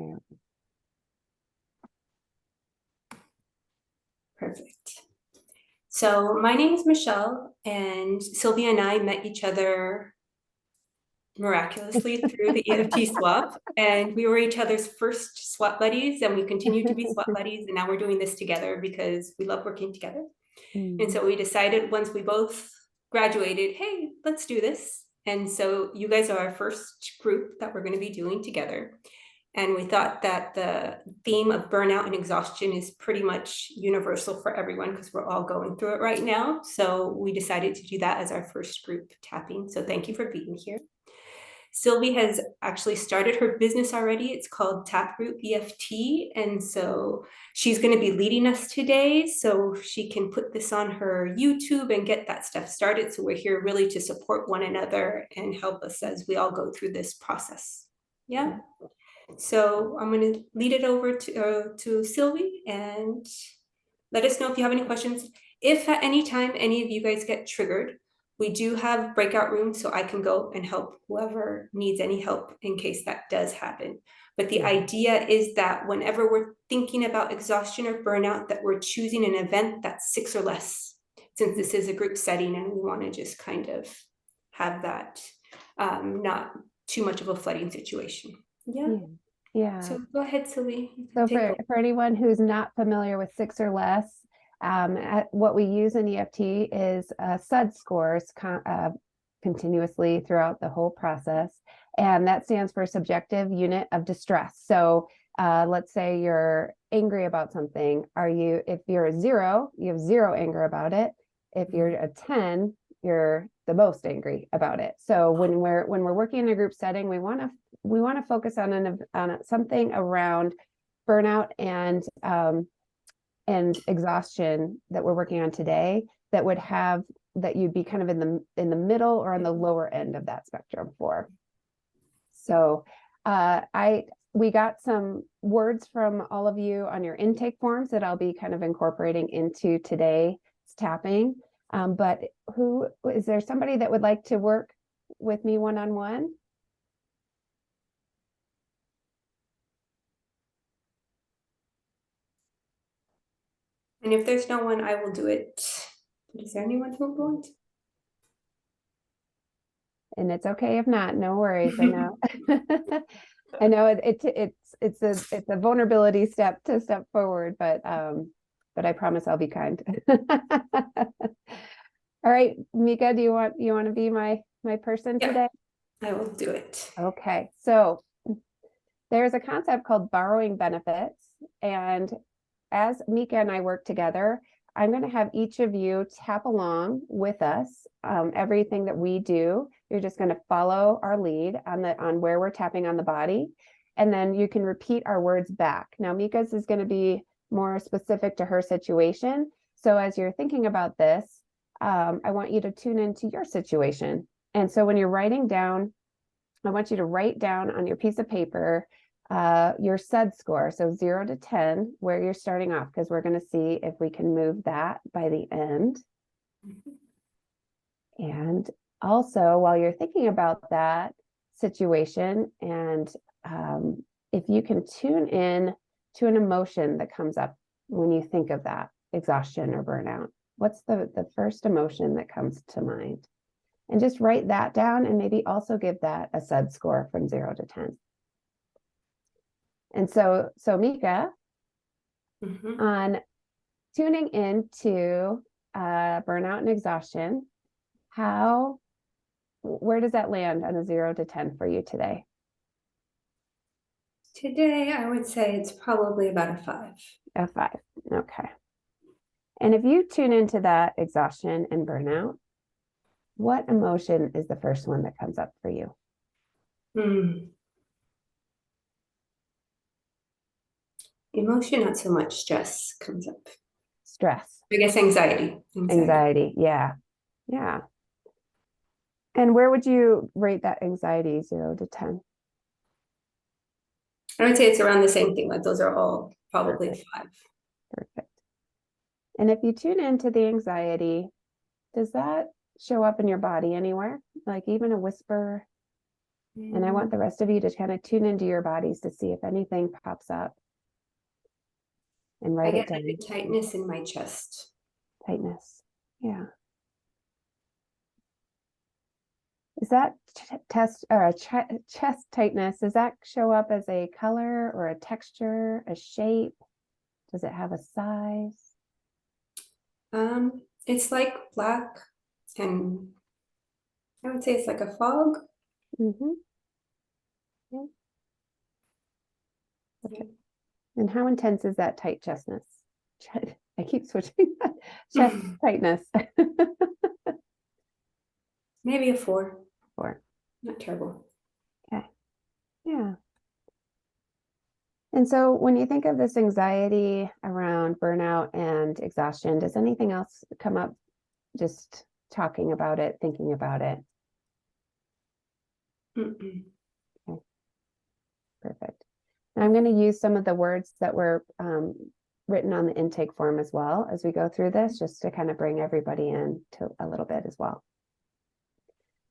Yeah. Perfect. So my name is Michelle, and Sylvie and I met each other miraculously through the EFT swap, and we were each other's first swap buddies, and we continue to be swap buddies, and now we're doing this together because we love working together. And so we decided once we both graduated, hey, let's do this. And so you guys are our first group that we're going to be doing together. And we thought that the theme of burnout and exhaustion is pretty much universal for everyone because we're all going through it right now. So we decided to do that as our first group tapping. So thank you for being here. Sylvie has actually started her business already. It's called Taproot EFT. And so she's going to be leading us today so she can put this on her YouTube and get that stuff started. So we're here really to support one another and help us as we all go through this process. Yeah. So I'm going to lead it over to Sylvie and let us know if you have any questions. If at any time any of you guys get triggered, we do have breakout rooms so I can go and help whoever needs any help in case that does happen. But the idea is that whenever we're thinking about exhaustion or burnout, that we're choosing an event that's 6 or less, since this is a group setting and we want to just kind of have that not too much of a flooding situation. Yeah. So go ahead, Sylvie. So for anyone who's not familiar with 6 or less, what we use in EFT is SUD scores continuously throughout the whole process. And that stands for subjective unit of distress. So let's say you're angry about something. If you're a 0, you have 0 anger about it. If you're a 10, you're the most angry about it. So when we're working in a group setting, we want to focus on something around burnout and exhaustion that we're working on today that you'd be kind of in the middle or on the lower end of that spectrum for. So we got some words from all of you on your intake forms that I'll be kind of incorporating into today's tapping. But is there somebody that would like to work with me one-on-one? And if there's no one, I will do it. Is there anyone who won't? And it's okay if not, no worries. I know. I know it's a vulnerability step to step forward, but I promise I'll be kind. All right, Mica, do you want to be my person today? I will do it. Okay, so there's a concept called borrowing benefits, and as Mica and I work together, I'm going to have each of you tap along with us. Everything that we do, you're just going to follow our lead on where we're tapping on the body, and then you can repeat our words back. Now, Mica's is going to be more specific to her situation. So as you're thinking about this, I want you to tune into your situation. And so when you're writing down, I want you to write down on your piece of paper your SUD score, so 0 to 10, where you're starting off, because we're going to see if we can move that by the end. And also, while you're thinking about that situation, and if you can tune in to an emotion that comes up when you think of that exhaustion or burnout, what's the first emotion that comes to mind? And just write that down, and maybe also give that a SUD score from 0 to 10. And so Mica, on tuning into burnout and exhaustion, where does that land on a 0 to 10 for you today? Today, I would say it's probably about a 5. A 5, okay. And if you tune into that exhaustion and burnout, what emotion is the first one that comes up for you? Emotion, not so much. Stress comes up. Stress. I guess anxiety. Anxiety, yeah. And where would you rate that anxiety, 0 to 10? I would say it's around the same thing. Like those are all probably Perfect. 5. Perfect. And if you tune into the And I want the rest of you to kind of tune into your bodies to see if anything pops up. And write it down. I get tightness in my chest. Tightness. Yeah. Is that chest tightness? Does that show up as a color or a texture, a shape? Does it have a size? It's like black, and I would say it's like a fog. Mm-hmm. Yeah. Okay. And how intense is that tight chestness? I keep switching. Chest tightness. Maybe a 4. 4. Not terrible. Okay. Yeah. And so when you think of this anxiety around burnout and exhaustion, does anything else come up just talking about it, thinking about it? Mm-mm. Okay. Perfect. Now I'm going to use some of the words that were written on the intake form as well as we go through this, just to kind of bring everybody in to a little bit as well.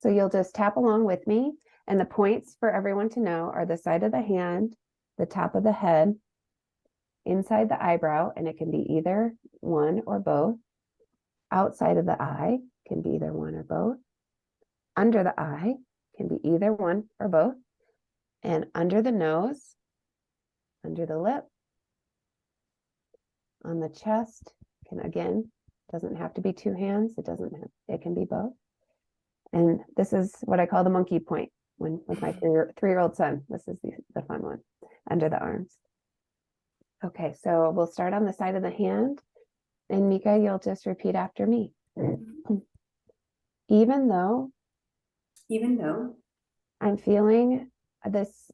So you'll just tap along with me, and the points for everyone to know are the side of the hand, the top of the head, inside the eyebrow, and it can be either one or both. Outside of the eye can be either one or both. Under the eye can be either one or both. And under the nose, under the lip, on the chest, can again, doesn't have to be 2 hands. It can be both. And this is what I call the monkey point with my 3-year-old son. This is the fun one, under the arms. Okay, so we'll start on the side of the hand. And Mica, you'll just repeat after me. Even though I'm feeling this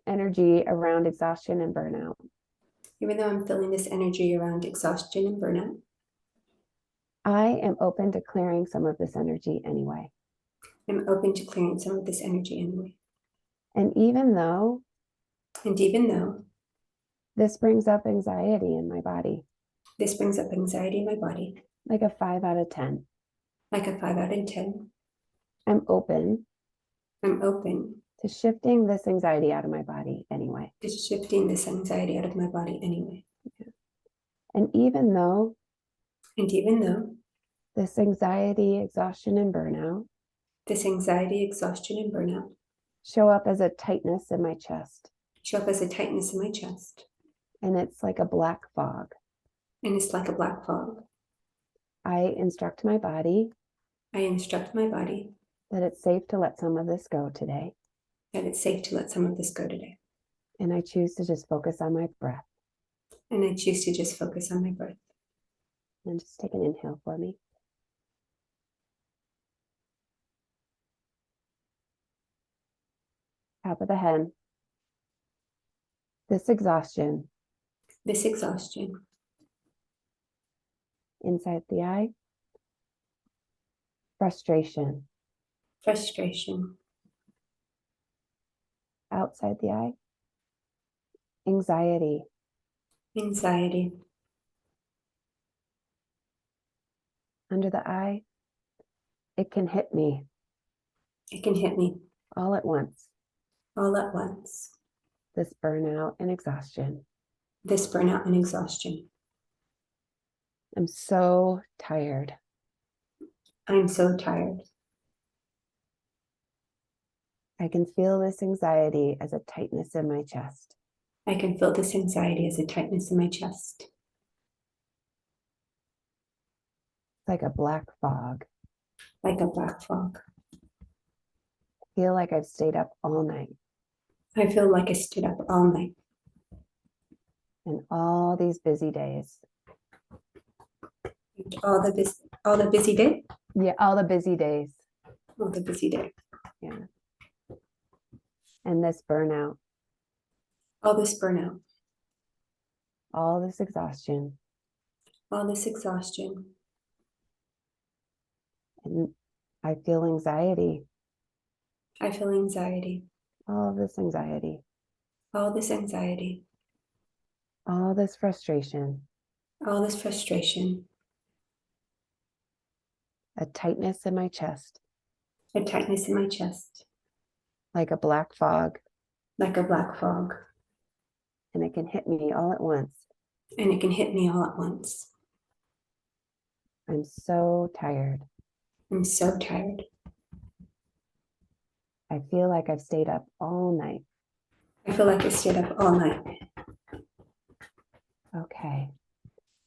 energy around exhaustion and burnout, even though I'm feeling this energy around exhaustion and burnout, I am open to clearing some of this energy anyway. I'm open to clearing some of this energy anyway. And even though this brings up anxiety in my body, like a 5 out of 10, like a 5 out of 10, I'm open to to shifting this anxiety out of my body anyway. shifting this anxiety out of my body anyway. And even though this anxiety, exhaustion, and burnout show up as a tightness in my chest, and it's like a black fog, I instruct my body that it's safe to let some of this go today. And I choose to just focus on my breath. And just take an inhale for me. Top of the head. This exhaustion. Inside the eye. Frustration. Outside the eye. Anxiety. Under the eye. It can hit me. All at once. This burnout and exhaustion. I'm so tired. I'm so tired. I can feel this anxiety as a tightness in my chest. Like a black fog. I feel like I've stayed up all night. And all these busy days. All the busy day? Yeah, all the busy days. All the busy day. Yeah. And this burnout. All this burnout. All this exhaustion. And I feel anxiety. All this anxiety. All this frustration. A tightness in my chest. like a black fog, like a black fog, and it can hit me all at once. and it can hit me all at once. I'm so tired. I'm so tired. I feel like I've stayed up all night. I feel like I stayed up all night. Okay.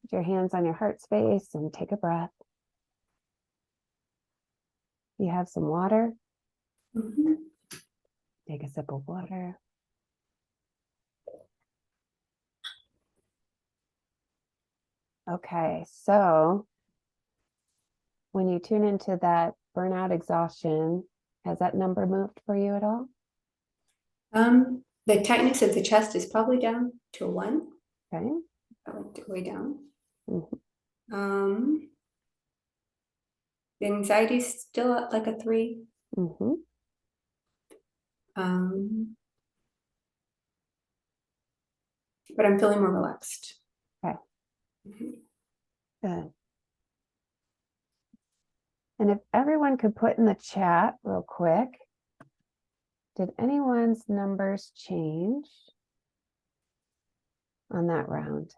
Put your hands on your heart space and take a breath. You have some water. Mhm. Take a sip of water. Okay, so when you tune into that burnout exhaustion, has that number moved for you at all? The tightness of the chest is probably down to a 1. Okay. I went way down. Mhm. The anxiety is still at like a 3. Mhm. But I'm feeling more relaxed. Okay. Mhm. Good. And if everyone could put in the chat real quick, did anyone's numbers change on that round?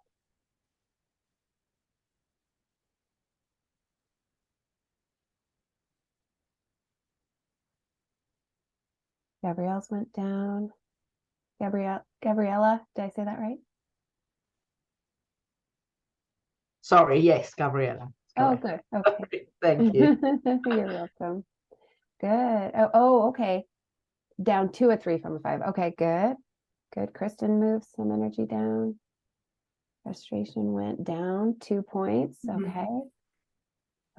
Gabrielle's went down. Gabriella, did I say that right? Sorry, yes, Gabriella. Oh, Correct. good. Okay. Thank you. You're welcome. Good. Okay. Down to a 3 from a 5. Okay, good. Good. Kristen moved some energy down. Frustration went down 2 points. Mhm. Okay.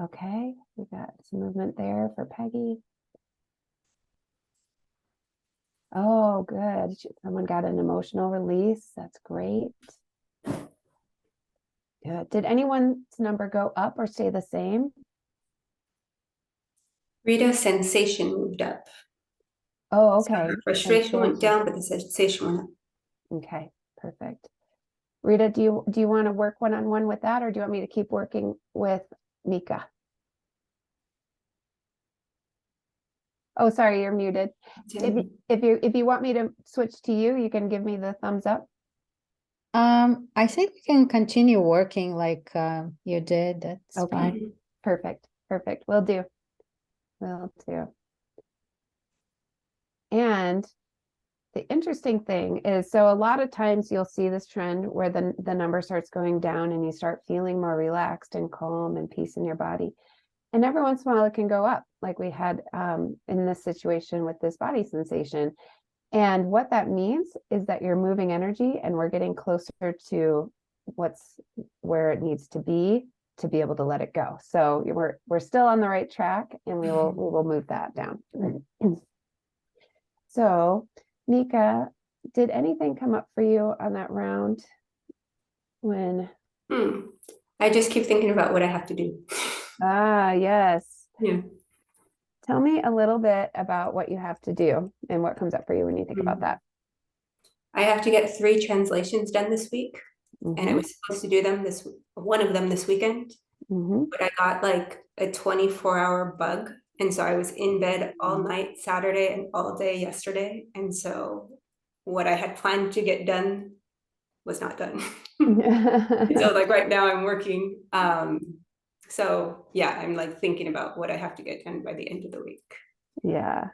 Okay. We got some movement there for Peggy. Oh, good. Someone got an emotional release. That's great. Good. Did anyone's number go up or stay the same? Rita's sensation moved up. Oh, So okay. her frustration went Sensation. down, but the sensation went up. Okay, perfect. Rita, do you want to work one-on-one with that, or do you want me to keep working with Mica? Oh, sorry, you're muted. If you want me to switch to you, you can give me the thumbs up. I think we can continue working like you did. That's Okay. fine. Perfect. Perfect. Will do. Will do. And the interesting thing is, so a lot of times you'll see this trend where the number starts going down and you start feeling more relaxed and calm and peace in your body. And every once in a while it can go up, like we had in this situation with this body sensation. And what that means is that you're moving energy and we're getting closer to where it needs to be able to let it go. So we're still on the right track, and we will move that down. So Mica, did anything come up for you on that round when I just keep thinking about what I have to do. yes. Yeah. Tell me a little bit about what you have to do and what comes up for you when you think about that. I have to get 3 translations done this week, and I Mhm. was supposed to do them one of them this weekend, Mhm. but I got like a 24-hour bug, and so I was in bed all night Saturday and all day yesterday, and so what I had planned to get done was not done. So like right now I'm working. So yeah, I'm like thinking about what I have to get done by the end of the week. Yeah.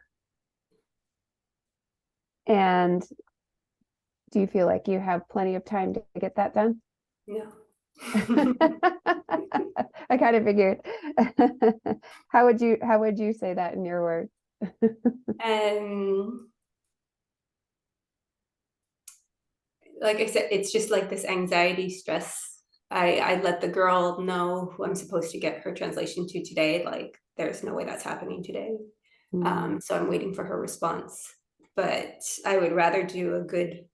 And do you feel like you have plenty of time to get that done? No. I kind of figured. How would you say that in your words? And like I said, it's just like this anxiety, stress. I let the girl know who I'm supposed to get her translation to today. Like there's no way that's happening today. So I'm waiting for her response. But I would rather do a good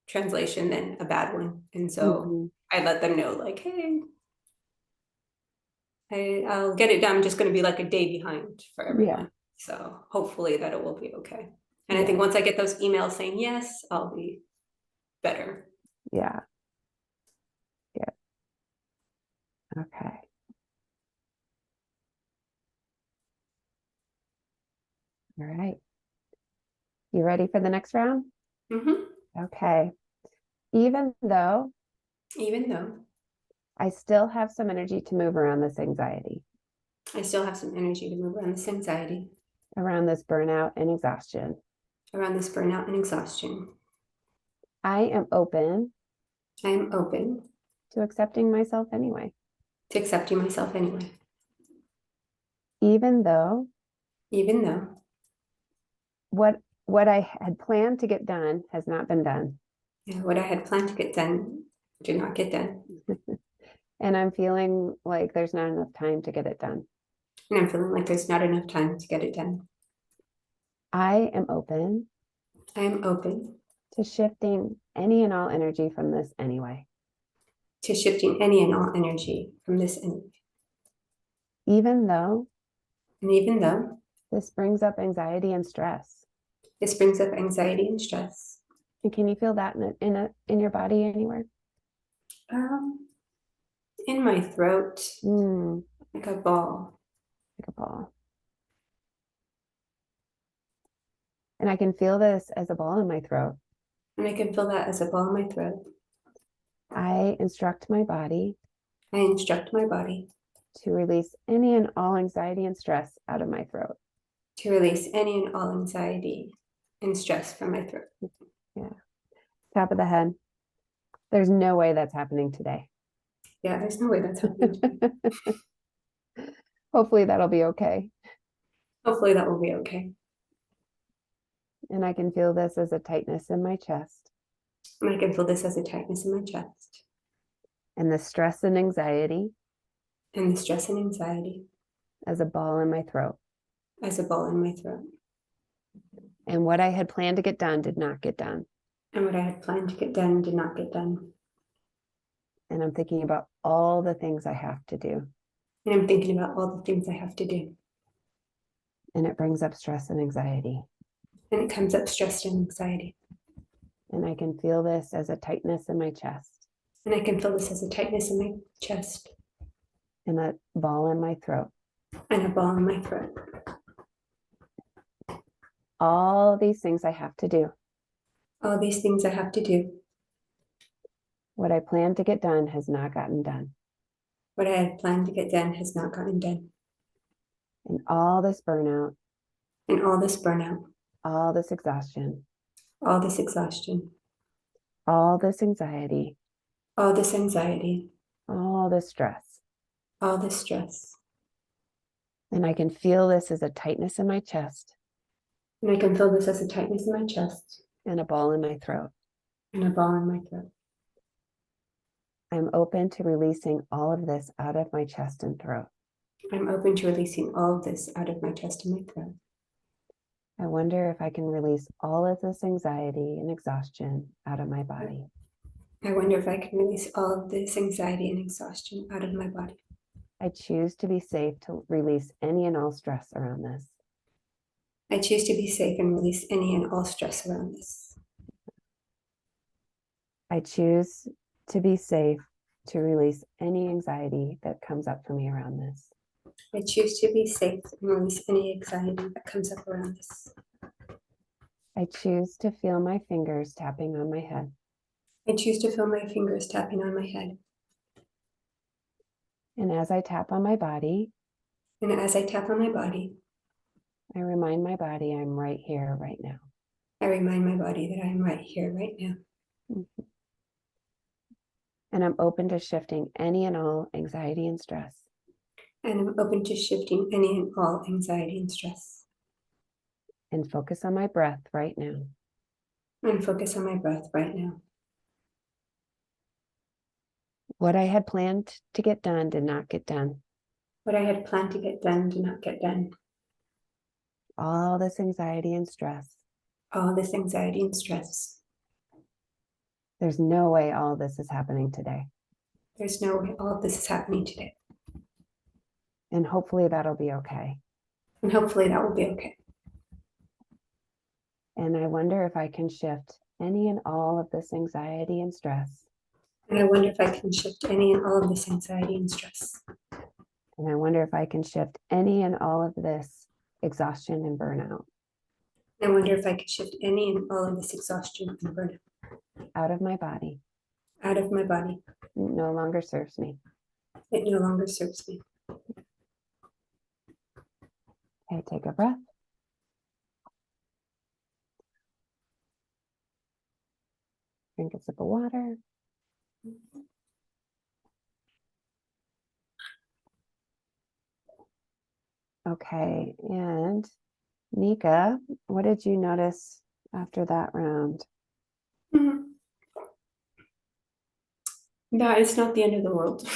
translation than a bad one. And so I let them know, like, hey, I'll get it done. I'm just going to be like a day behind for everyone. Yeah. So hopefully that it will be okay. And I Yeah. think once I get those emails saying yes, I'll be better. Yeah. Yeah. Okay. All right. You ready for the next round? Mhm. Okay. Even though Even though I still have some energy to move around this anxiety, I still have some energy to move around this anxiety, around this burnout and exhaustion, around this burnout and exhaustion, I am open I am open to accepting myself anyway. to accepting myself anyway. Even though Even though what I had planned to get done has not been done. what I had planned to get done did not get done. And I'm feeling like there's not enough time to get it done. And I'm feeling like there's not enough time to get it done. I am open I am open to shifting any and all energy from this anyway. to shifting any and all energy from this energy. Even though And even though this brings up anxiety and stress. this brings up anxiety and stress, And can you feel that in your body anywhere? in my throat, Mm, like a ball. like a ball. And I can feel this as a ball in my throat. And I can feel that as a ball in my throat. I instruct my body I instruct my body to release any and all anxiety and stress out of my throat. to release any and all anxiety and stress from my throat. Yeah. Top of the head. There's no way that's happening today. Yeah, there's no way that's happening. Hopefully that'll be okay. Hopefully that will be okay. And I can feel this as a tightness in my chest And I can feel this as a tightness in my chest and the stress and anxiety and the stress and anxiety as a ball in my throat. as a ball in my throat. And what I had planned to get done did not get done. And what I had planned to get done did not get done. And I'm thinking about all the things I have to do. And I'm thinking about all the things I have to do. And it brings up stress and anxiety. And it comes up stress and anxiety. And I can feel this as a tightness in my chest And I can feel this as a tightness in my chest and a ball in my throat. and a ball in my throat. All these things I have to do. All these things I have to do. What I planned to get done has not gotten done. What I had planned to get done has not gotten done. And all this burnout, And all this burnout, all this exhaustion, all this exhaustion, all this anxiety, all this anxiety, all this stress. all this stress. And I can feel this as a tightness in my chest And I can feel this as a tightness in my chest and a ball in my throat. and a ball in my throat. I'm open to releasing all of this out of my chest and throat. I'm open to releasing all of this out of my chest and my throat. I wonder if I can release all of this anxiety and exhaustion out of my body. I wonder if I can release all of this anxiety and exhaustion out of my body. I choose to be safe to release any and all stress around this. I choose to be safe and release any and all stress around this. I choose to be safe to release any anxiety that comes up for me around this. I choose to be safe and release any anxiety that comes up around this. I choose to feel my fingers tapping on my head. I choose to feel my fingers tapping on my head. And as I tap on my body, And as I tap on my body, I remind my body I'm right here, right now. I remind my body that I am right here, right now. Mhm. And I'm open to shifting any and all anxiety and stress And I'm open to shifting any and all anxiety and stress. and focus on my breath right now. And focus on my breath right now. What I had planned to get done did not get done. What I had planned to get done did not get done. All this anxiety and stress. All this anxiety and stress. There's no way all this is happening today. There's no way all of this is happening today. And hopefully that'll be okay. And hopefully that will be okay. And I wonder if I can shift any and all of this anxiety and stress. And I wonder if I can shift any and all of this anxiety and stress. And I wonder if I can shift any and all of this exhaustion and burnout. I wonder if I could shift any and all of this exhaustion and burnout out of my body. out of my body. It no longer serves me. It no longer serves me. Okay, take a breath. Drink a sip of water. Okay, and Mica, what did you notice after that round? Mhm. That it's not the end of the world.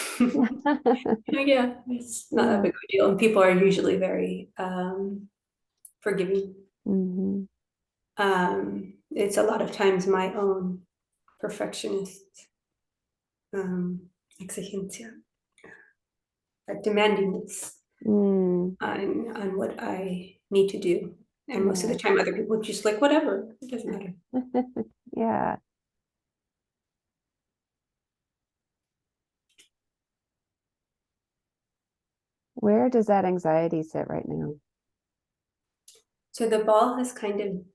Yeah, it's not that big of a deal. And people are usually very forgiving. Mhm. It's a lot of times my own perfectionist exigencia, demandingness Mm, on what I need to do. And most of the Yeah. time other people are just like, whatever, it doesn't matter. Yeah. Where does that anxiety sit right now? So the ball has kind of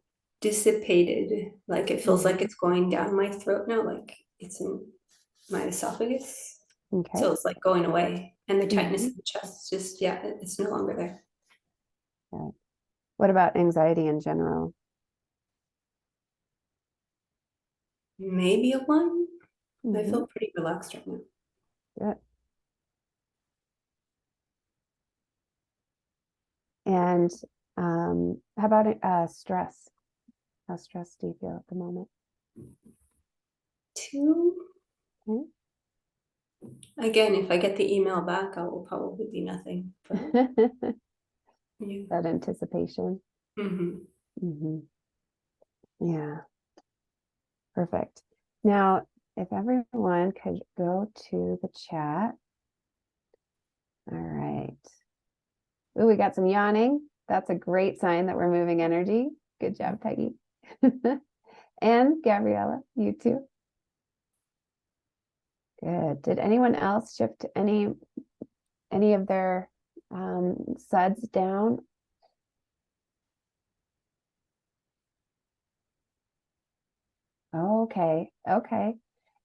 dissipated, like it feels like it's going down my throat now, like it's in my esophagus. Okay. So it's like going away. And the tightness Mhm. in the chest, just, yeah, it's no longer there. What about anxiety in general? Maybe a 1. I Mhm. feel pretty relaxed right now. Good. And how about stress? How stressed do you feel at the moment? 2. Okay. Again, if I get the email back, I will probably be nothing. But yeah. That anticipation. Mhm. Hmm. Yeah. Perfect. Now, if everyone could go to the chat. All right. Oh, we got some yawning. That's a great sign that we're moving energy. Good job, Peggy. And Gabriella, you too. Good. Did anyone else shift any of their suds down? Okay. Okay.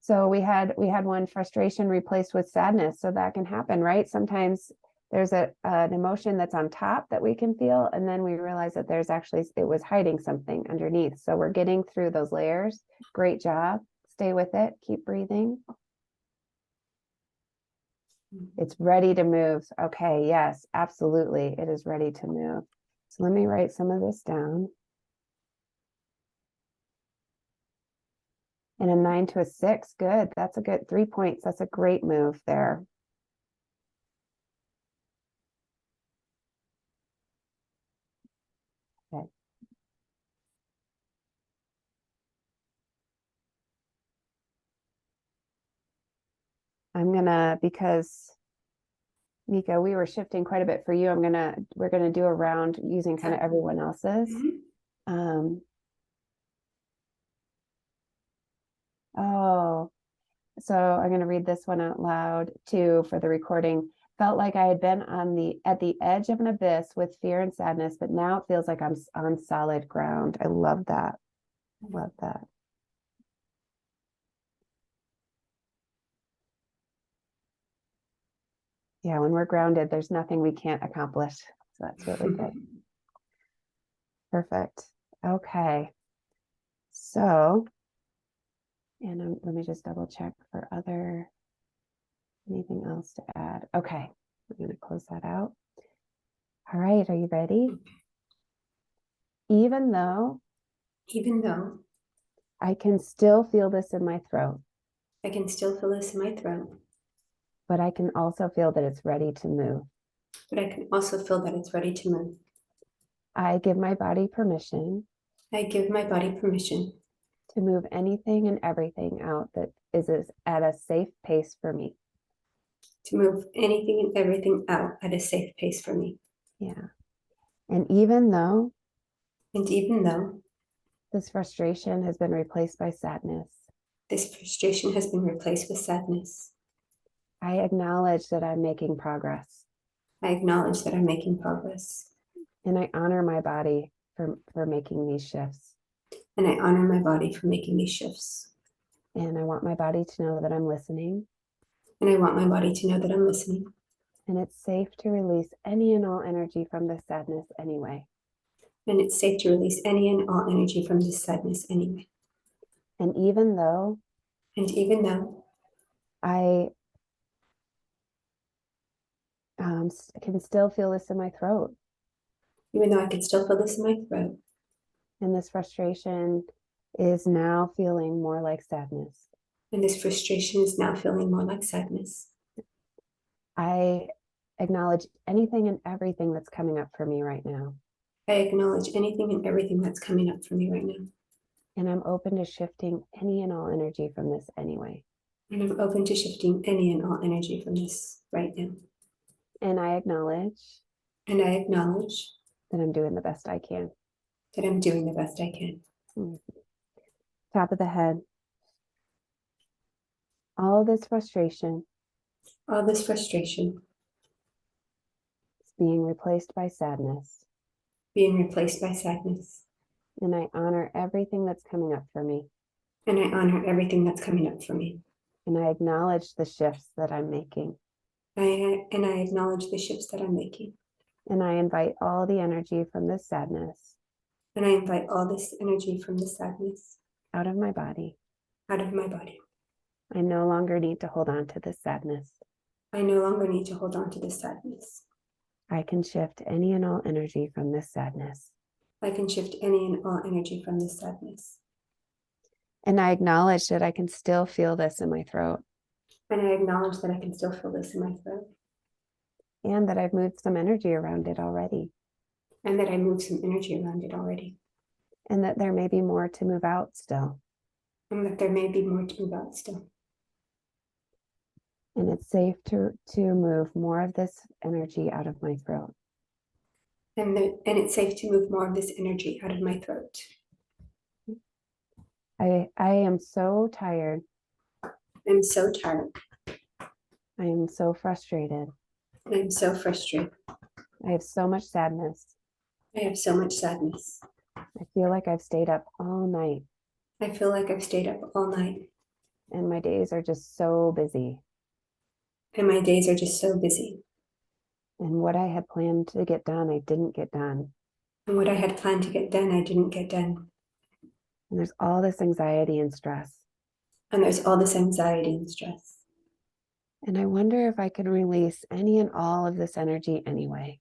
So we had one frustration replaced with sadness. So that can happen, right? Sometimes there's an emotion that's on top that we can feel, and then we realize that there's actually, it was hiding something underneath. So we're getting through those layers. Great job. Stay with it. Keep breathing. It's ready to move. Okay, yes, absolutely. It is ready to move. So let me write some of this down. And a 9 to a 6, good. That's a good 3 points. That's a great move there. Okay. I'm gonna, because Mica, we were shifting quite a bit for you. We're gonna do a round using kind of everyone else's. Mhm. Oh, so I'm gonna read this one out loud too for the recording. Felt like I had been at the edge of an abyss with fear and sadness, but now it feels like I'm on solid ground. I love that. I love that. Yeah, when we're grounded, there's nothing we can't accomplish. So that's really good. Perfect. Okay. So, and let me just double check for anything else to add. Okay, I'm going to close that out. All right, are you ready? Even though Even though I can still feel this in my throat, I can still feel this in my throat, but I can also feel that it's ready to move. but I can also feel that it's ready to move. I give my body permission I give my body permission to move anything and everything out that is at a safe pace for me. to move anything and everything out at a safe pace for me. Yeah. And even though And even though this frustration has been replaced by sadness, this frustration has been replaced with sadness, I acknowledge that I'm making progress. I acknowledge that I'm making progress. And I honor my body for making these shifts. And I honor my body for making these shifts. And I want my body to know that I'm listening. And I want my body to know that I'm listening. And it's safe to release any and all energy from this sadness anyway. And it's safe to release any and all energy from this sadness anyway. And even though I can still feel this in my throat, even though I can still feel this in my throat, and this frustration is now feeling more like sadness, and this frustration is now feeling more like sadness, I acknowledge anything and everything that's coming up for me right now. I acknowledge anything and everything that's coming up for me right now. And I'm open to shifting any and all energy from this anyway. And I'm open to shifting any and all energy from this right now. And I acknowledge that I'm doing the best I can. I'm doing the best I can. Top of the head. All this frustration is being replaced by sadness. And I honor everything that's coming up for me. And I honor everything that's coming up for me. And I acknowledge the shifts that I'm making. And I acknowledge the shifts that I'm making. And I invite all the energy from this sadness And I invite all this energy from the sadness out of my body. out of my body. I no longer need to hold on to this sadness. I no longer need to hold on to this sadness. I can shift any and all energy from this sadness. I can shift any and all energy from this sadness. And I acknowledge that I can still feel this in my throat. And I acknowledge that I can still feel this in my throat. And that I've moved some energy around it already. And that I moved some energy around it already. And that there may be more to move out still. And that there may be more to move out still. And it's safe to move more of this energy out of my throat. And it's safe to move more of this energy out of my throat. I am so tired. I'm so tired. I am so frustrated. I'm so frustrated. I have so much sadness. I have so much sadness. I feel like I've stayed up all night. I feel like I've stayed up all night. And my days are just so busy. And my days are just so busy. And what I had planned to get done, I didn't get done. And what I had planned to get done, I didn't get done. And there's all this anxiety and stress. And there's all this anxiety and stress. And I wonder if I could release any and all of this energy anyway.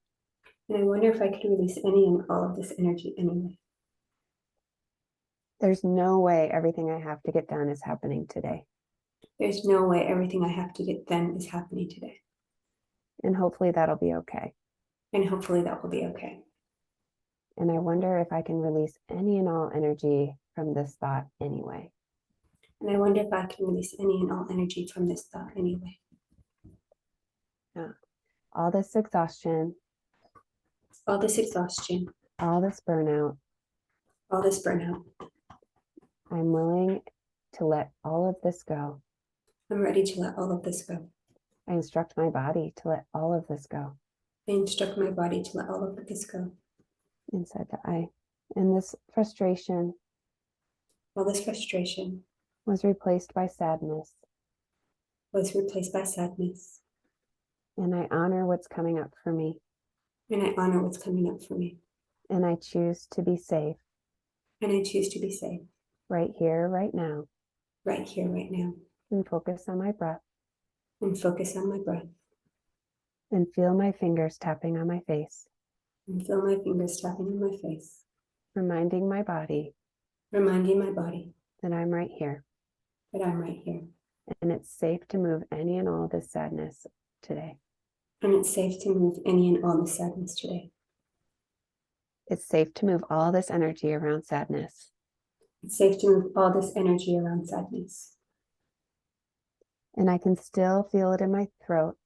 And I wonder if I could release any and all of this energy anyway. There's no way everything I have to get done is happening today. There's no way everything I have to get done is happening today. And hopefully that'll be okay. And hopefully that will be okay. And I wonder if I can release any and all energy from this thought anyway. And I wonder if I can release any and all energy from this thought anyway. All this exhaustion, All this exhaustion, all this burnout, all this burnout. I'm willing to let all of this go. I'm ready to let all of this go. I instruct my body to let all of this go. I instruct my body to let all of this go. Inside the eye. And this frustration All this frustration was replaced by sadness. was replaced by sadness. And I honor what's coming up for me. And I honor what's coming up for me. And I choose to be safe And I choose to be safe right here, right now, right here, right now. and focus on my breath And focus on my breath. and feel my fingers tapping on my face, And feel my fingers tapping on my face. reminding my body Reminding my body that I'm right here. that I'm right here. And it's safe to move any and all this sadness today. And it's safe to move any and all the sadness today. It's safe to move all this energy around sadness. It's safe to move all this energy around sadness. And I can still feel it in my throat,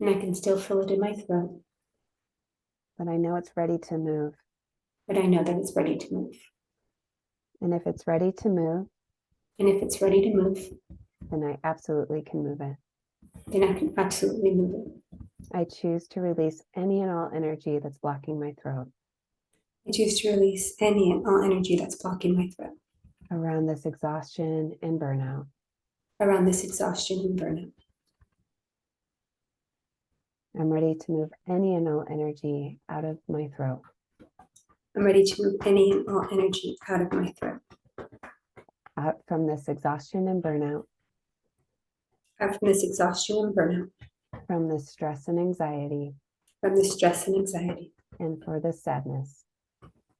And I can still feel it in my throat, but I know it's ready to move. but I know that it's ready to move. And if it's ready to move, And if it's ready to move, then I absolutely can move it. then I can absolutely move it. I choose to release any and all energy that's blocking my throat. I choose to release any and all energy that's blocking my throat around this exhaustion and burnout. around this exhaustion and burnout. I'm ready to move any and all energy out of my throat. I'm ready to move any and all energy out of my throat, Out from this exhaustion and burnout, out from this exhaustion and burnout, from this stress and anxiety, from this stress and anxiety, and for this sadness.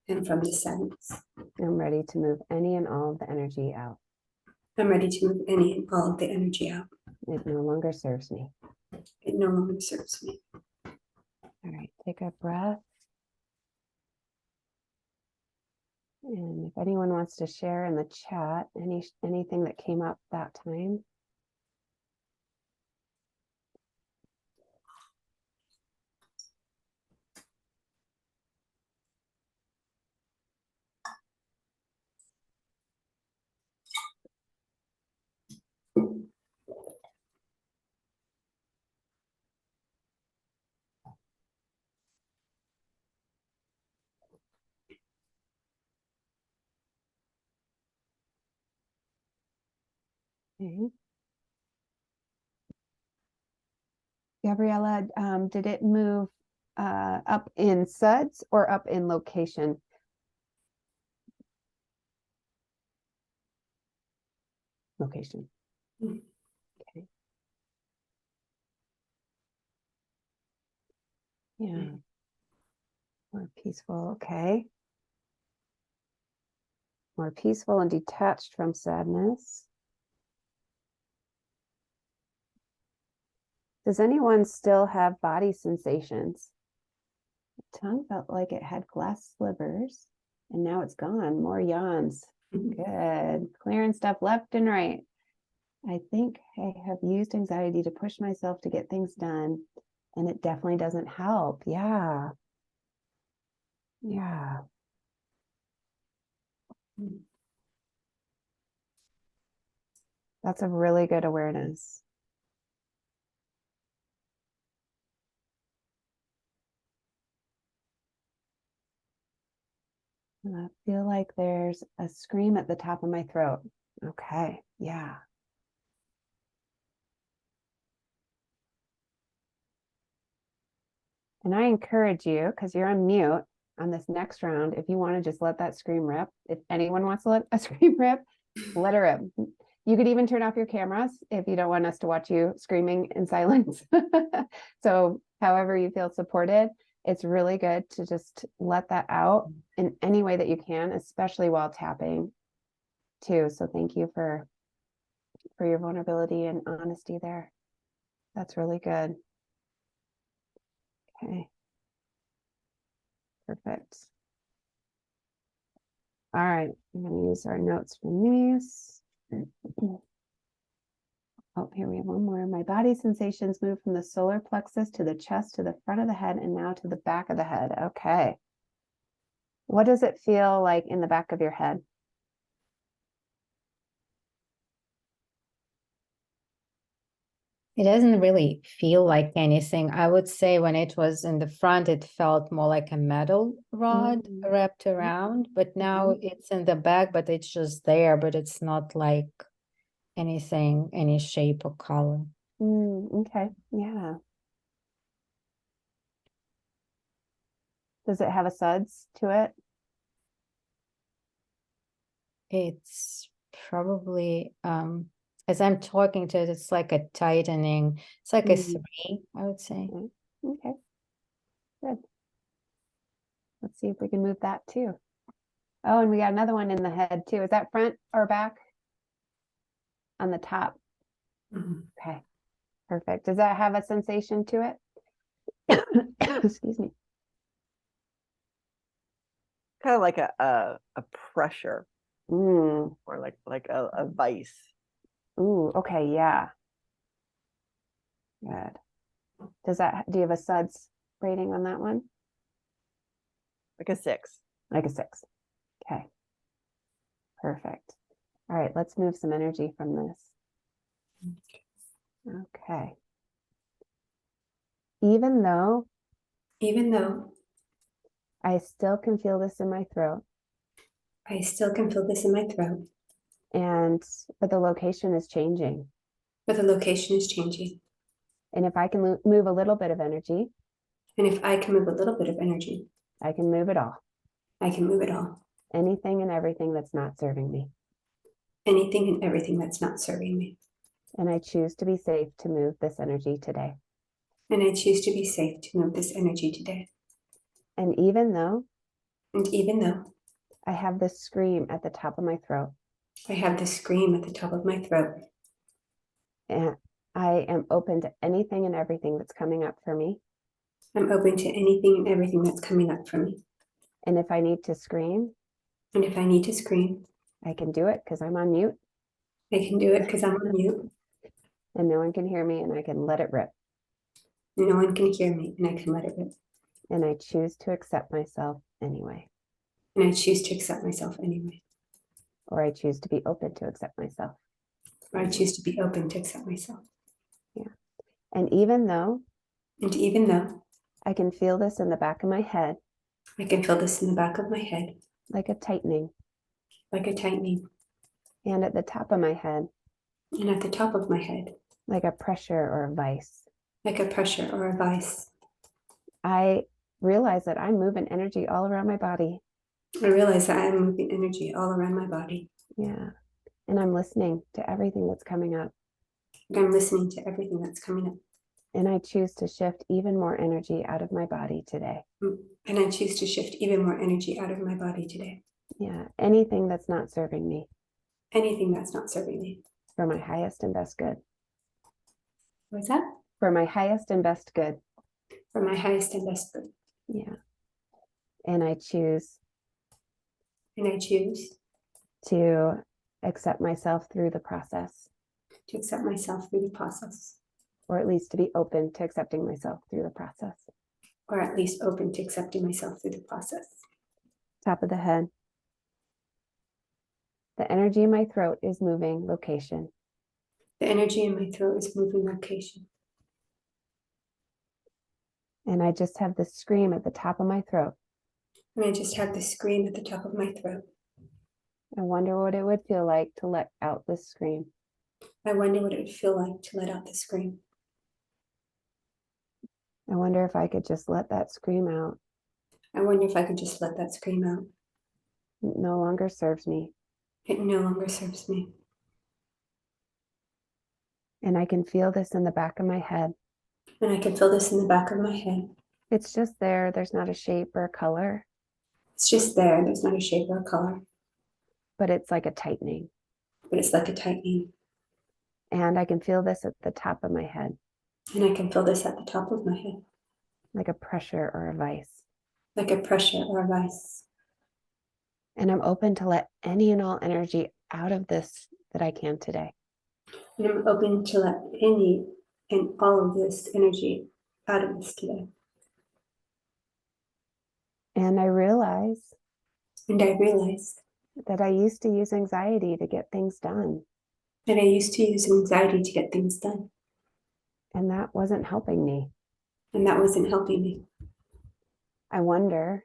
and from this sadness. I'm ready to move any and all of the energy out. I'm ready to move any and all of the energy out. It no longer serves me. It no longer serves me. All right, take a breath. And if anyone wants to share in the chat, anything that came up that time. Okay. Gabriella, did it move up in suds or up in location? Location. Mm. Okay. Yeah. More peaceful. Okay. More peaceful and detached from sadness. Does anyone still have body sensations? The tongue felt like it had glass slivers, and now it's gone. More yawns. Good. Clearing stuff left and right. I think I have used anxiety to push myself to get things done, and it definitely doesn't help. Yeah. Yeah. That's a really good awareness. I feel like there's a scream at the top of my throat. Okay. Yeah. And I encourage you, because you're on mute on this next round, if you want to just let that scream rip, if anyone wants to let a scream rip, let her rip. You could even turn off your cameras if you don't want us to watch you screaming in silence. So however you feel supported, it's really good to just let that out in any way that you can, especially while tapping too. So thank you for your vulnerability and honesty there. That's really good. Okay. Perfect. All right, I'm going to use our notes from these. Oh, here we have one more. My body sensations move from the solar plexus to the chest, to the front of the head, and now to the back of the head. Okay. What does it feel like in the back of your head? It doesn't really feel like anything. I would say when it was in the front, it felt more like a metal rod wrapped around, but now it's in the back, but it's just there, but it's not like anything, any shape or color. Okay, yeah. Does it have a suds to it? It's probably, as I'm talking to it, it's like a tightening. It's like a 3, I would say. Okay, good. Let's see if we can move that too. Oh, and we got another one in the head too. Is that front or back? On the top. Okay, perfect. Does that have a sensation to it? Excuse me. Kind of like a pressure Mm. or like a vice. Ooh, okay, yeah. Good. Do you have a suds rating on that one? Like a 6. Like a 6. Okay. Perfect. All right, let's move some energy from this. Okay. Even though I still can feel this in my throat, I still can feel this in my throat, but the location is changing. but the location is changing. And if I can move a little bit of energy, And if I can move a little bit of energy, I can move it all. I can move it all. Anything and everything that's not serving me. Anything and everything that's not serving me. And I choose to be safe to move this energy today. And I choose to be safe to move this energy today. And even though And even though I have this scream at the top of my throat, I have this scream at the top of my throat, and I am open to anything and everything that's coming up for me. I'm open to anything and everything that's coming up for me. And if I need to scream, And if I need to scream, I can do it because I'm on mute I can do it because I'm on mute. and no one can hear me, and I can let it rip. And no one can hear me, and I can let it rip. And I choose to accept myself anyway, And I choose to accept myself anyway. or I choose to be open to accept myself. Or I choose to be open to accept myself. And even though And even though I can feel this in the back of my head, I can feel this in the back of my head, like a tightening, like a tightening, and at the top of my head, and at the top of my head, like a pressure or a vice, like a pressure or a vice, I realize that I'm moving energy all around my body. I realize that I am moving energy all around my body. Yeah. And I'm listening to everything that's coming up. And I'm listening to everything that's coming up. And I choose to shift even more energy out of my body today. And I choose to shift even more energy out of my body today. Yeah. Anything that's not serving me Anything that's not serving me. for my highest and best good. What's that? For my highest and best good. For my highest and best good. Yeah. And I choose And I choose to accept myself through the process, to accept myself through the process. or at least to be open to accepting myself through the process. Or at least open to accepting myself through the process. Top of the head. The energy in my throat is moving location. The energy in my throat is moving location. And I just have this scream at the top of my throat. And I just have this scream at the top of my throat. I wonder what it would feel like to let out this scream. I wonder what it would feel like to let out the scream. I wonder if I could just let that scream out. I wonder if I could just let that scream out. It no longer serves me. It no longer serves me. And I can feel this in the back of my head. And I can feel this in the back of my head. It's just there. There's not a shape or a color, It's just there. There's not a shape or a color. but it's like a tightening. But it's like a tightening. And I can feel this at the top of my head, And I can feel this at the top of my head. like a pressure or a vice. Like a pressure or a vice. And I'm open to let any and all energy out of this that I can today. And I'm open to let any and all of this energy out of this today. And I realize And I realized that I used to use anxiety to get things done, that I used to use anxiety to get things done. and that wasn't helping me. And that wasn't helping me. I wonder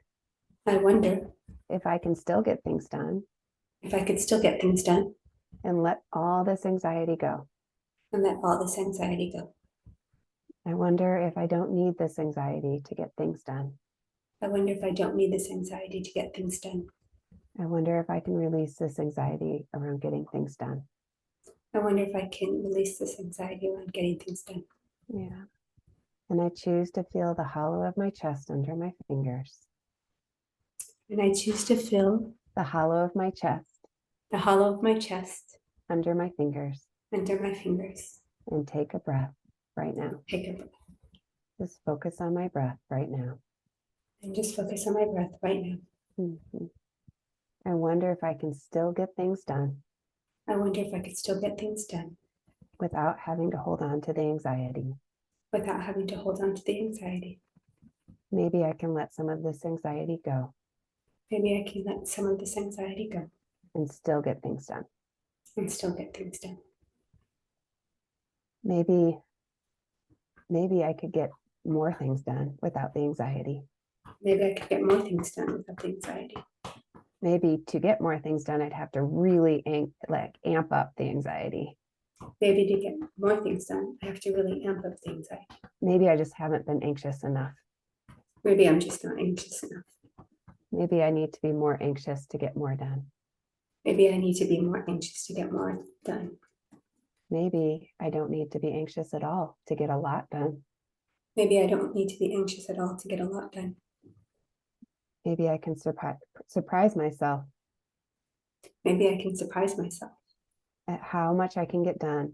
I wonder if I can still get things done if I could still get things done and let all this anxiety go. and let all this anxiety go. I wonder if I don't need this anxiety to get things done. I wonder if I don't need this anxiety to get things done. I wonder if I can release this anxiety around getting things done. I wonder if I can release this anxiety around getting things done. Yeah. And I choose to feel the hollow of my chest under my fingers. And I choose to feel The hollow of my chest the hollow of my chest under my fingers. under my fingers. And take a breath right now. Take a breath Just focus on my breath right now. and just focus on my breath right now. Mhm. I wonder if I can still get things done I wonder if I could still get things done without having to hold on to the anxiety. without having to hold on to the anxiety. Maybe I can let some of this anxiety go Maybe I can let some of this anxiety go and still get things done. and still get things done. Maybe I could get more things done without the anxiety. Maybe I could get more things done without the anxiety. Maybe to get more things done, I'd have to really amp up the anxiety. Maybe to get more things done, I have to really amp up the anxiety. Maybe I just haven't been anxious enough. Maybe I'm just not anxious enough. Maybe I need to be more anxious to get more done. Maybe I need to be more anxious to get more done. Maybe I don't need to be anxious at all to get a lot done. Maybe I don't need to be anxious at all to get a lot done. Maybe I can surprise myself Maybe I can surprise myself at how much I can get done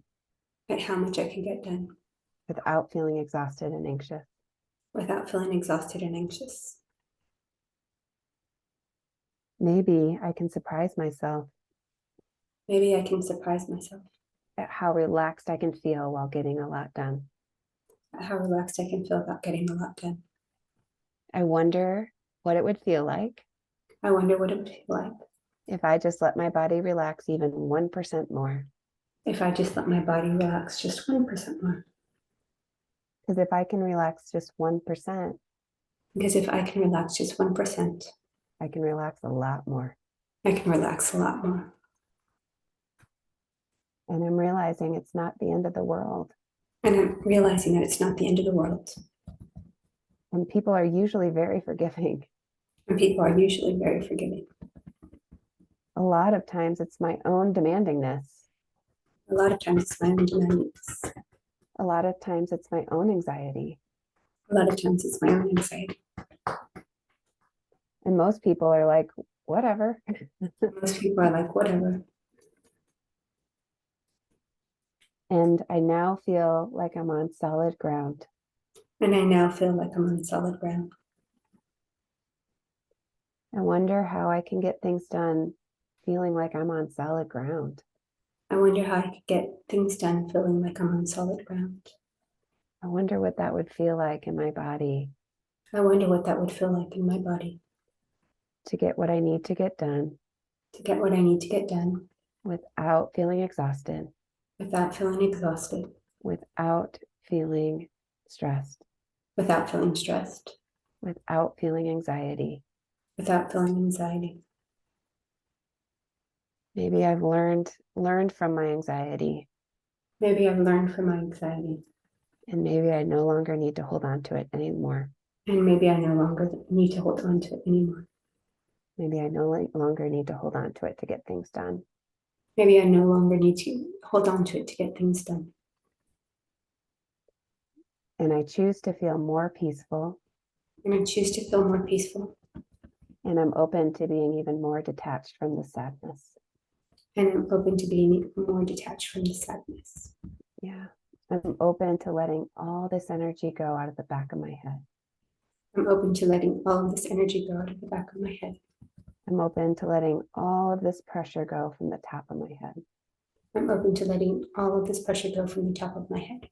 at how much I can get done without feeling exhausted and anxious. without feeling exhausted and anxious. Maybe I can surprise myself Maybe I can surprise myself at how relaxed I can feel while getting a lot done. at how relaxed I can feel about getting a lot done. I wonder what it would feel like I wonder what it would feel like if I just let my body relax even 1% more. if I just let my body relax just 1% more. Because if I can relax just 1%, Because if I can relax just 1%, I can relax a lot more. I can relax a lot more. And I'm realizing it's not the end of the world. And I'm realizing that it's not the end of the world. And people are usually very forgiving. And people are usually very forgiving. A lot of times it's my own demandingness. A lot of times it's my own demands. A lot of times it's my own anxiety. A lot of times it's my own anxiety. And most people are like, whatever. Most people are like, whatever. And I now feel like I'm on solid ground. And I now feel like I'm on solid ground. I wonder how I can get things done feeling like I'm on solid ground. I wonder how I could get things done feeling like I'm on solid ground. I wonder what that would feel like in my body I wonder what that would feel like in my body to get what I need to get done to get what I need to get done without feeling exhausted, without feeling exhausted, without feeling stressed, without feeling stressed, without feeling anxiety. without feeling anxiety. Maybe I've learned from my anxiety, Maybe I've learned from my anxiety, and maybe I no longer need to hold on to it anymore. and maybe I no longer need to hold on to it anymore. Maybe I no longer need to hold on to it to get things done. Maybe I no longer need to hold on to it to get things done. And I choose to feel more peaceful, And I choose to feel more peaceful. and I'm open to being even more detached from the sadness. And I'm open to being more detached from the sadness. Yeah. I'm open to letting all this energy go out of the back of my head. I'm open to letting all of this energy go out of the back of my head. I'm open to letting all of this pressure go from the top of my head. I'm open to letting all of this pressure go from the top of my head.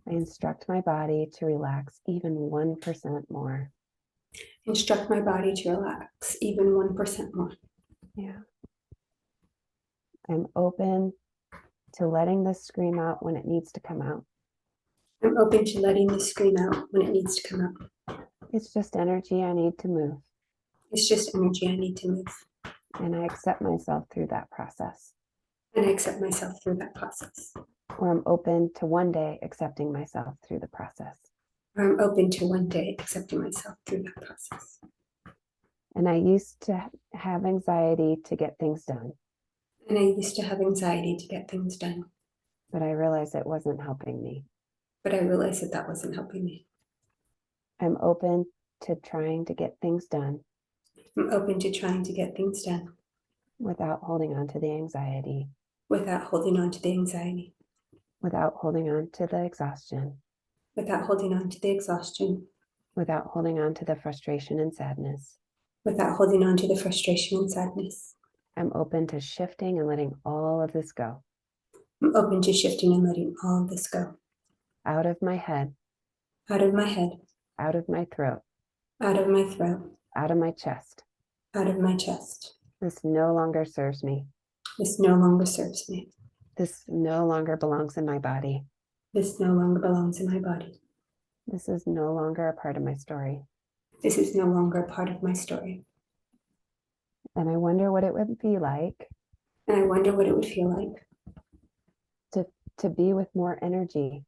I instruct my body to relax even 1% more. Instruct my body to relax even 1% more. Yeah. I'm open to letting this scream out when it needs to come out. I'm open to letting this scream out when it needs to come out. It's just energy I need to move. It's just energy I need to move. And I accept myself through that process. And I accept myself through that process. Or I'm open to one day accepting myself through the process. Or I'm open to one day accepting myself through that process. And I used to have anxiety to get things done, And I used to have anxiety to get things done. but I realized it wasn't helping me. But I realized that that wasn't helping me. I'm open to trying to get things done I'm open to trying to get things done without holding on to the anxiety, without holding on to the anxiety, without holding on to the exhaustion, without holding on to the exhaustion, without holding on to the frustration and sadness. without holding on to the frustration and sadness. I'm open to shifting and letting all of this go I'm open to shifting and letting all of this go. out of my head, Out of my head, out of my throat, out of my throat, out of my chest. out of my chest. This no longer serves me. This no longer serves me. This no longer belongs in my body. This no longer belongs in my body. This is no longer a part of my story. This is no longer a part of my story. And I wonder what it would be like And I wonder what it would feel like to be with more energy,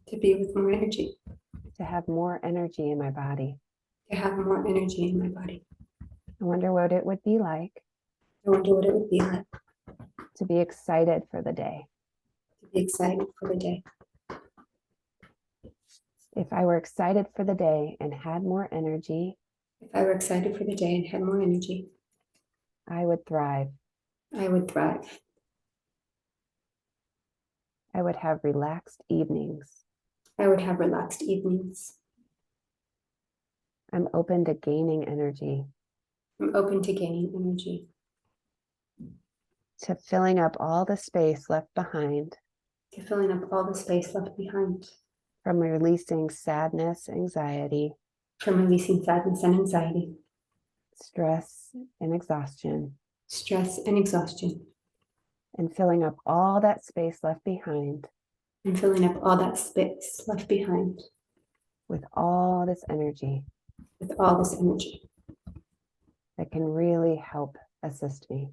to be with more energy, to have more energy in my body. to have more energy in my body. I wonder what it would be like I wonder what it would be like to be excited for the day. to be excited for the day. If I were excited for the day and had more energy, If I were excited for the day and had more energy, I would thrive. I would thrive. I would have relaxed evenings. I would have relaxed evenings. I'm open to gaining energy, I'm open to gaining energy, to filling up all the space left behind to filling up all the space left behind, from releasing sadness, anxiety, from releasing sadness and anxiety, stress, and exhaustion, stress and exhaustion, and filling up all that space left behind and filling up all that space left behind with all this energy with all this energy that can really help assist me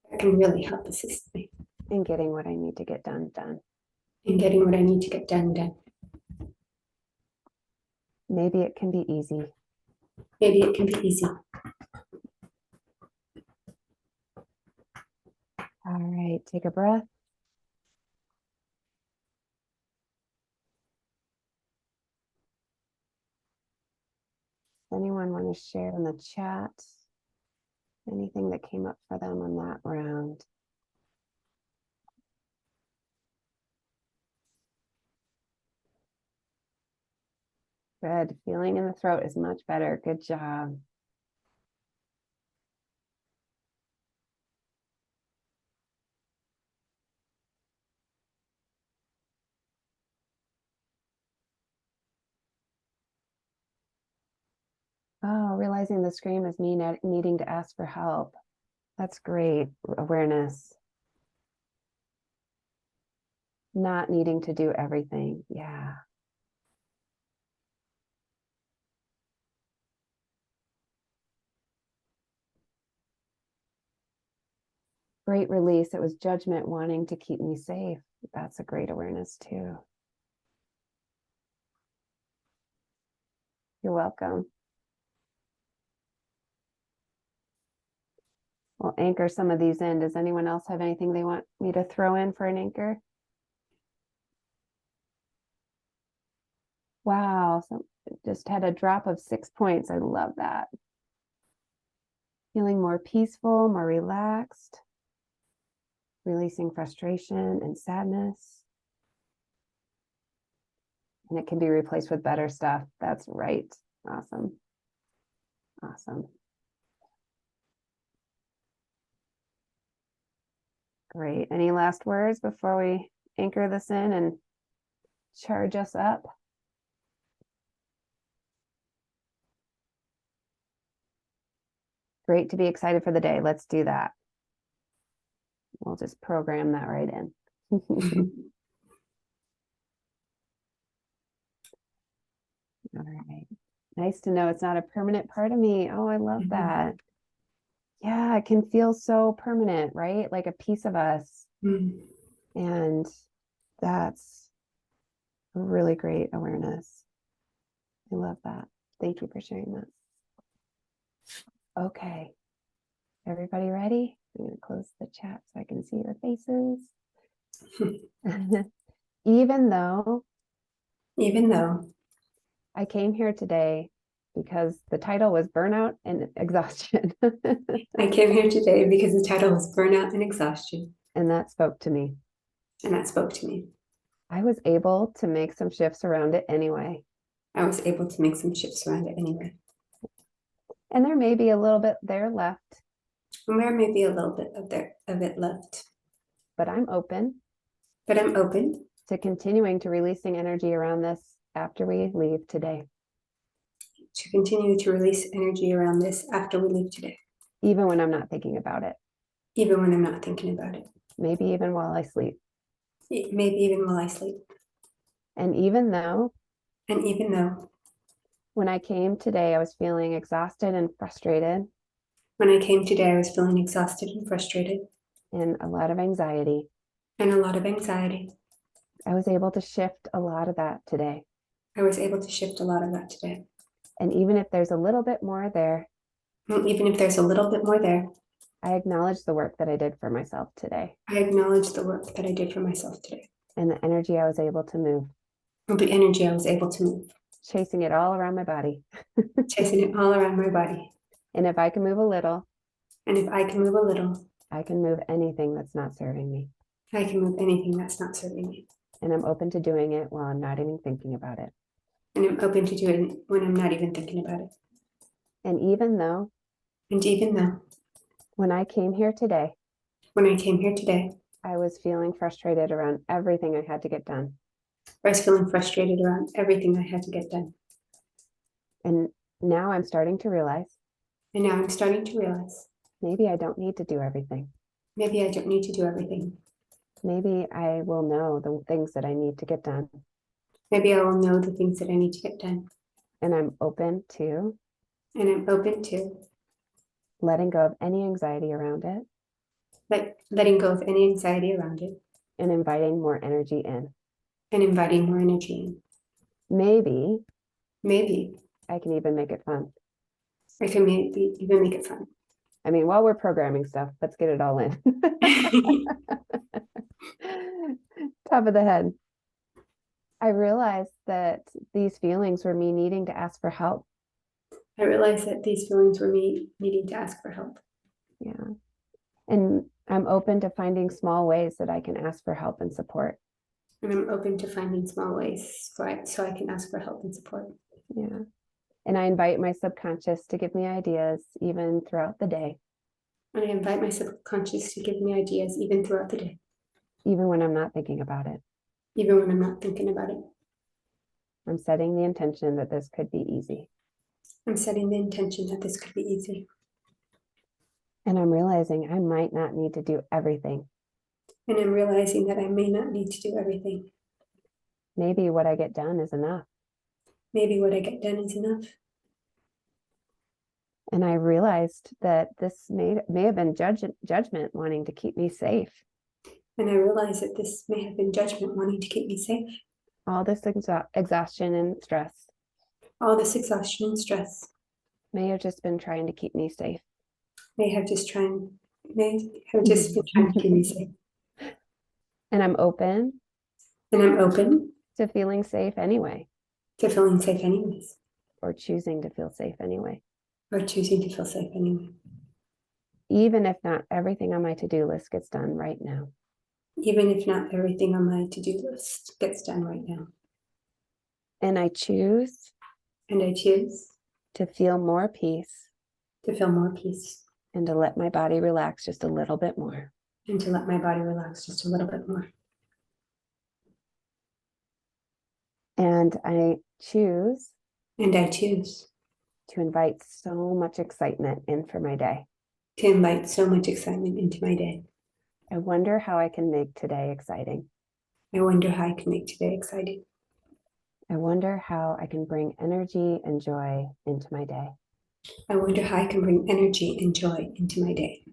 that can really help assist me in getting what I need to get done. in getting what I need to get done. Maybe it can be easy. Maybe it can be easy. All right, take a breath. Anyone want to share in the chat anything that came up for them on that round? Good. Feeling in the throat is much better. Good job. Oh, realizing the scream is me needing to ask for help. That's great awareness. Not needing to do everything. Yeah. Great release. It was judgment wanting to keep me safe. That's a great awareness too. You're welcome. We'll anchor some of these in. Does anyone else have anything they want me to throw in for an anchor? Wow, so just had a drop of 6 points. I love that. Feeling more peaceful, more relaxed, releasing frustration and sadness. And it can be replaced with better stuff. That's right. Awesome. Awesome. Great. Any last words before we anchor this in and charge us up? Great to be excited for the day. Let's do that. We'll just program that right in. All right. Nice to know it's not a permanent part of me. Oh, I love that. Yeah, it can feel so permanent, right? Like a piece of us. And that's a really great awareness. I love that. Thank you for sharing that. Okay. Everybody ready? I'm going to close the chat so I can see your faces. Even though I came here today because the title was Burnout and Exhaustion. I came here today because the title was Burnout and Exhaustion. And that spoke to me. And that spoke to me. I was able to make some shifts around it anyway. I was able to make some shifts around it anyway. And there may be a little bit there left. And there may be a little bit of it left. But I'm open. But I'm open to continuing to releasing energy around this after we leave today. To continue to release energy around this after we leave today. Even when I'm not thinking about it. Even when I'm not thinking about it. Maybe even while I sleep. Maybe even while I sleep. And even though When I came today, I was feeling exhausted and frustrated When I came today, I was feeling exhausted and frustrated and a lot of anxiety. and a lot of anxiety. I was able to shift a lot of that today. I was able to shift a lot of that today. And even if there's a little bit more there, And even if there's a little bit more there, I acknowledge the work that I did for myself today I acknowledge the work that I did for myself today and the energy I was able to move, and the energy I was able to move, chasing it all around my body. chasing it all around my body. And if I can move a little, And if I can move a little, I can move anything that's not serving me. I can move anything that's not serving me. And I'm open to doing it while I'm not even thinking about it. And I'm open to doing it when I'm not even thinking about it. And even though when I came here today, I I was feeling frustrated around everything I had to get done. was feeling frustrated around everything I had to get done. And now I'm starting to realize And now I'm starting to realize maybe I don't need to do everything. maybe I don't need to do everything. Maybe I will know the things that I need to get done. Maybe I will know the things that I need to get done. And I'm open to And I'm open to letting go of any anxiety around it letting go of any anxiety around it and inviting more energy in. and inviting more energy in. Maybe Maybe I can even make it fun. I can maybe even make it fun. I mean, while we're programming stuff, let's get it all in. Top of the head. I realized that these feelings were me needing to ask for help. I realized that these feelings were me needing to ask for help. Yeah. And I'm open to finding small ways that I can ask for help and support. And I'm open to finding small ways so I can ask for help and support. Yeah. And I invite my subconscious to give me ideas even throughout the day, And I invite my subconscious to give me ideas even throughout the day, even when I'm not thinking about it. even when I'm not thinking about it. I'm setting the intention that this could be easy. I'm setting the intention that this could be easy. And I'm realizing I might not need to do everything. And I'm realizing that I may not need to do everything. Maybe what I get done is enough. Maybe what I get done is enough. And I realized that this may have been judgment wanting to keep me safe. And I realize that this may have been judgment wanting to keep me safe. All this exhaustion and stress All this exhaustion and stress may have just been trying to keep me safe. may have just been trying to keep me safe. And I'm open And I'm open to feeling safe anyway, to feeling safe anyways, or choosing to feel safe anyway. or choosing to feel safe anyway. Even if not everything on my to-do list gets done right now. Even if not everything on my to-do list gets done right now. And I choose And I choose to feel more peace to feel more peace and to let my body relax just a little bit more. and to let my body relax just a little bit more. And I choose And I choose to invite so much excitement in for my day. to invite so much excitement into my day. I wonder how I can make today exciting. I wonder how I can make today exciting. I wonder how I can bring energy and joy into my day. I wonder how I can bring energy and joy into my day.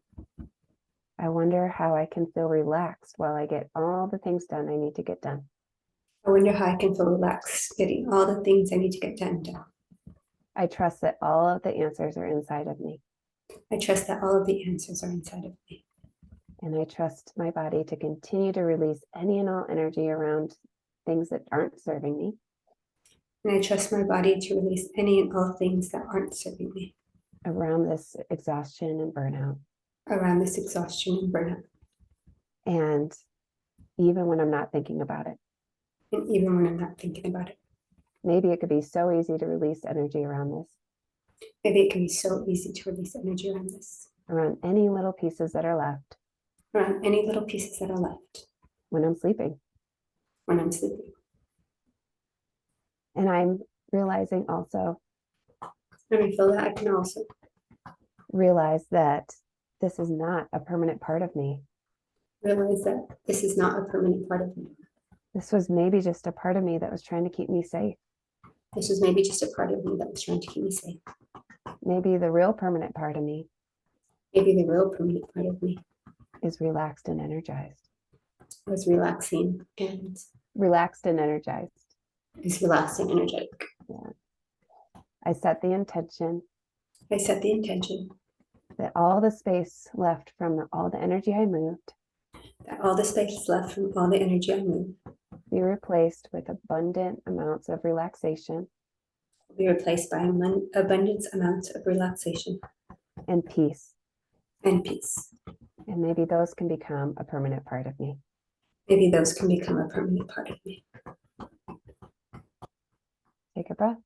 I wonder how I can feel relaxed while I get all the things done I need to get done. I wonder how I can feel relaxed getting all the things I need to get done. I trust that all of the answers are inside of me. I trust that all of the answers are inside of me. And I trust my body to continue to release any and all energy around things that aren't serving me. And I trust my body to release any and all things that aren't serving me Around this exhaustion and burnout. around this exhaustion and burnout. And even when I'm not thinking about it, And even when I'm not thinking about it, maybe it could be so easy to release energy around this, maybe it can be so easy to release energy around this, around any little pieces that are left around any little pieces that are left when I'm sleeping. when I'm sleeping. And I'm realizing also, And I feel that I can also realize that this is not a permanent part of me. realize that this is not a permanent part of me. This was maybe just a part of me that was trying to keep me safe. This was maybe just a part of me that was trying to keep me safe. Maybe the real permanent part of me Maybe the real permanent part of me is relaxed and energized. was relaxing and Relaxed and energized. is relaxed and energetic. I set the intention I set the intention that all the space left from all the energy I moved that all the space left from all the energy I move be replaced with abundant amounts of relaxation will be replaced by abundance amounts of relaxation and peace. and peace. And maybe those can become a permanent part of me. Maybe those can become a permanent part of me. Take a breath.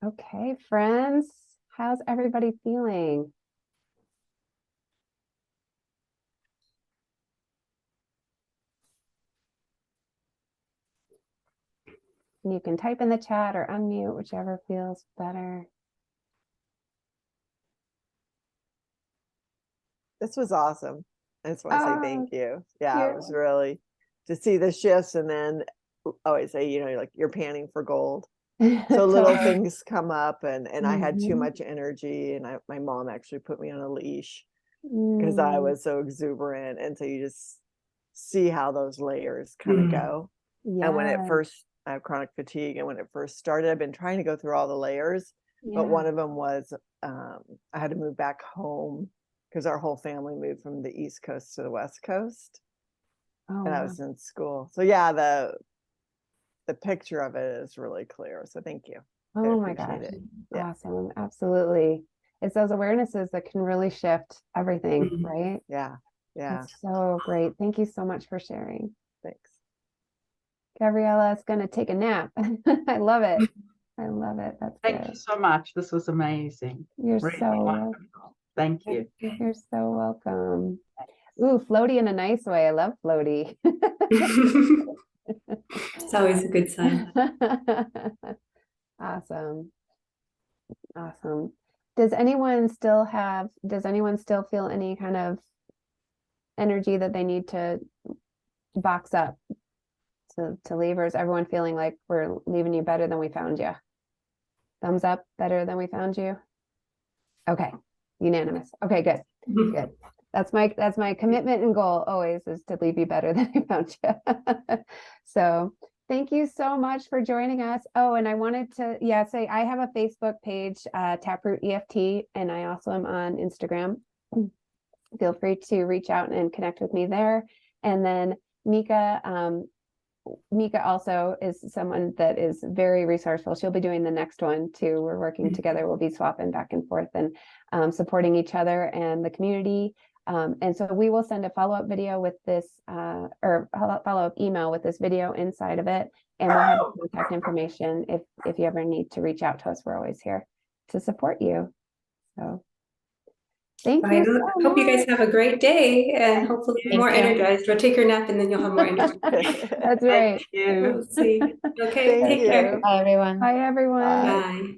Okay, friends, how's everybody feeling? You can type in the chat or unmute, whichever feels better. This was awesome. I just want to say thank you. Yeah, you're it was really to see the shifts, and then I always say, like you're panning for gold. So little Totally. things come up, and I had too Mhm. much energy, and my mom actually put me on a leash because I Mm, was so exuberant, and so you just see how those layers kind of go. And when it yeah, first, I have chronic fatigue, and when it first started, I've been trying to go through all the layers, but yeah. one of them was I had to move back home because our whole family moved from the East Coast to the West Coast, Oh, and I wow. was in school. So yeah, the picture of it is really clear. So thank you. I Oh my appreciate gosh. it. Yeah. Awesome. Absolutely. It's those awarenesses that can really shift everything, Mhm. right? Yeah. Yeah. That's so great. Thank you so much for sharing. Thanks. Gabriella is going to take a nap. I love it. I love it. That's Thank you good. so much. This was amazing. You're Really so wonderful. Thank you. you're so welcome. Ooh, floaty in a nice way. I love floaty. It's always a good sign. Awesome. Awesome. Does anyone still feel any kind of energy that they need to box up to leave, or is everyone feeling like we're leaving you better than we found you? Thumbs up, better than we found you. Okay, unanimous. Okay, good, good. That's my commitment and goal always, is to leave you better than I found you. So thank you so much for joining us. Oh, and I wanted to say I have a Facebook page, Taproot EFT, and I also am on Instagram. Feel free to reach out and connect with me there. And then Mica also is someone that is very resourceful. She'll be doing the next one too. We're working together. We'll be swapping back and forth and supporting each other and the community. And so we will send a follow-up video with this, or follow-up email with this video inside of it. And we'll have contact information if you ever need to reach out to us. We're always here to support you. So thank I you so hope you guys much. have a great day and hopefully Thank more you. energized. Or take your nap and then you'll have more energy. That's Thank right. you. We'll see. Okay, Thank take care. you. Bye, everyone. Bye, everyone. Bye. Bye.